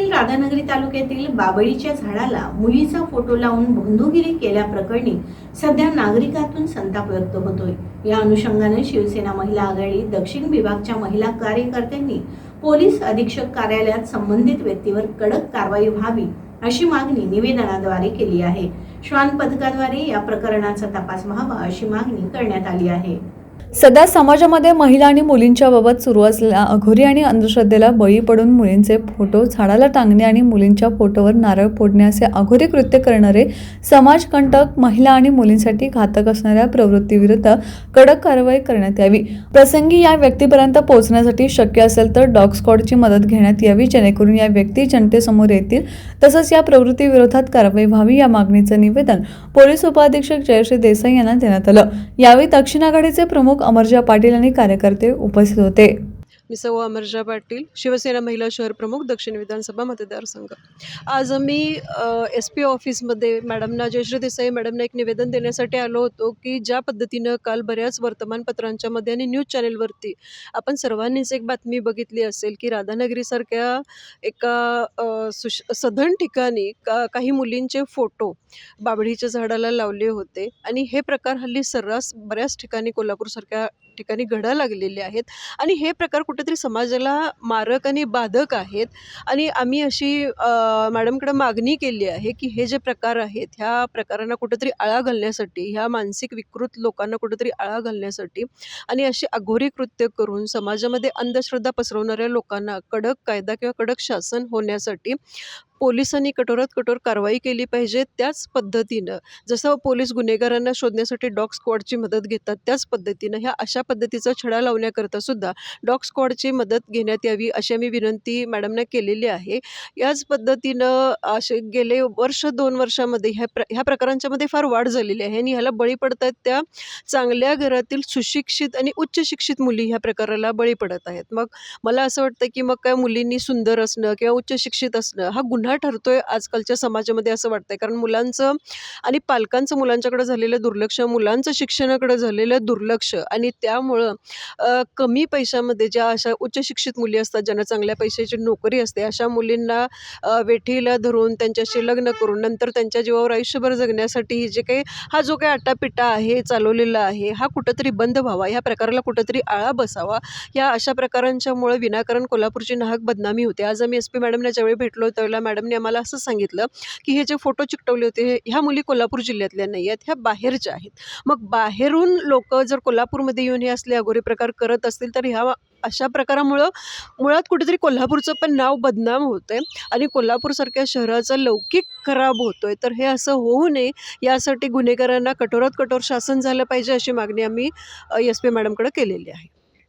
जिल्ह्यातील राधानगरी तालुक्यातील बाबळीच्या झाडाला मुलीचा फोटो लावून बंधुगिरी केल्याप्रकरणी सध्या नागरिकातून संताप व्यक्त होतोय। या अनुषंगाने शिवसेना महिला आघाडी दक्षिण विभागच्या महिला कार्यकर्त्यांनी पोलीस अधीक्षक कार्यालयात संबंधित व्यक्तीवर कडक कारवाई व्हावी अशी मागणी निवेदनाद्वारे केली आहे। श्वान पथकाद्वारे या प्रकरणाचा तपास व्हावा अशी मागणी करण्यात आली आहे। सध्या समाजामध्ये महिला आणि मुलींच्या बाबत सुरू असलेल्या अघोरी आणि अंधश्रद्धेला बळी पडून मुलींचे फोटो झाडाला टांगणे आणि मुलींच्या फोटोवर नारळ फोडणे असे अघोरी कृत्य करणारे समाजकंटक, महिला आणि मुलींसाठी घातक असणाऱ्या प्रवृत्तीविरुद्ध कडक कारवाई करण्यात यावी। प्रसंगी या व्यक्तीपर्यंत पोहोचण्यासाठी शक्य असेल तर डॉग स्क्वॉडची मदत घेण्यात यावी, जेणेकरून या व्यक्ती जनतेसमोर येतील। तसंच या प्रवृत्तीविरोधात कारवाई व्हावी या मागणीचं निवेदन पोलीस उपाधीक्षक जयश्री देसाई यांना देण्यात आलं। यावेळी दक्षिण आघाडीचे प्रमुख अमरजा पाटील आणि कार्यकर्ते उपस्थित होते। मी सौ अमरजा पाटील, शिवसेना महिला शहर प्रमुख, दक्षिण विधानसभा मतदारसंघ। आज आम्ही SP ऑफिसमध्ये मॅडमना, जयश्री देसाई मॅडमना एक निवेदन देण्यासाठी आलो होतो की ज्या पद्धतीनं काल बऱ्याच वर्तमानपत्रांच्या मध्ये आणि न्यूज चॅनेलवरती आपण सर्वांनीच एक बातमी बघितली असेल की राधानगरीसारख्या एका सधन ठिकाणी काही मुलींचे फोटो बाबळीच्या झाडाला लावले होते आणि हे प्रकार हल्ली सर्रास बऱ्याच ठिकाणी कोल्हापूरसारख्या ठिकाणी घडायला लागलेले आहेत आणि हे प्रकार कुठेतरी समाजाला मारक आणि बाधक आहेत। आणि आम्ही अशी मॅडमकडे मागणी केली आहे की हे जे प्रकार आहेत ह्या प्रकारांना कुठेतरी आळा घालण्यासाठी, ह्या मानसिक विकृत लोकांना कुठेतरी आळा घालण्यासाठी आणि अशी अघोरी कृत्य करून समाजामध्ये अंधश्रद्धा पसरवणाऱ्या लोकांना कडक कायदा किंवा कडक शासन होण्यासाठी पोलिसांनी कठोरात कठोर कारवाई केली पाहिजे। त्याच पद्धतीनं जसं पोलीस गुन्हेगारांना शोधण्यासाठी डॉग स्क्वॉडची मदत घेतात, त्याच पद्धतीनं ह्या अशा पद्धतीचा छडा लावण्याकरता सुद्धा डॉग स्क्वॉडची मदत घेण्यात यावी अशी आम्ही विनंती मॅडमना केलेली आहे। याच पद्धतीनं असे गेले वर्ष 2 वर्षामध्ये ह्या प्रकारांच्यामध्ये फार वाढ झालेली आहे आणि ह्याला बळी पडत आहेत त्या चांगल्या घरातील सुशिक्षित आणि उच्च शिक्षित मुली ह्या प्रकाराला बळी पडत आहेत। मग मला असं वाटतं की मग काय मुलींनी सुंदर असणं किंवा उच्च शिक्षित असणं हा गुन्हा ठरतोय आजकालच्या समाजामध्ये असं वाटतंय, कारण मुलांचं आणि पालकांचं मुलांच्याकडे झालेलं दुर्लक्ष, मुलांचं शिक्षणाकडे झालेलं दुर्लक्ष आणि त्यामुळं कमी पैशामध्ये ज्या अशा उच्च शिक्षित मुली असतात, ज्यांना चांगल्या पैशाची नोकरी असते, अशा मुलींना वेठीला धरून त्यांच्याशी लग्न करून नंतर त्यांच्या जीवावर आयुष्यभर जगण्यासाठी जे काही हा जो काही आटापिटा आहे चालवलेला आहे हा कुठंतरी बंद व्हावा, ह्या प्रकाराला कुठंतरी आळा बसावा। या अशा प्रकारांच्यामुळे विनाकारण कोल्हापूरची नाहक बदनामी होते। आज आम्ही SP मॅडमला ज्यावेळी भेटलो त्यावेळेला मॅडमने आम्हाला असं सांगितलं की हे जे फोटो चिकटवले होते ह्या मुली कोल्हापूर जिल्ह्यातल्या नाही आहेत, ह्या बाहेरच्या आहेत। मग बाहेरून लोक जर कोल्हापूरमध्ये येऊन हे असले अघोरी प्रकार करत असतील तर ह्या अशा प्रकारामुळं मुळात कुठेतरी कोल्हापूरचं पण नाव बदनाम होतंय आणि कोल्हापूरसारख्या शहराचा लौकिक खराब होतोय। तर हे असं होऊ नये यासाठी गुन्हेगारांना कठोरात कठोर शासन झालं पाहिजे अशी मागणी आम्ही SP मॅडमकडे केलेली आहे।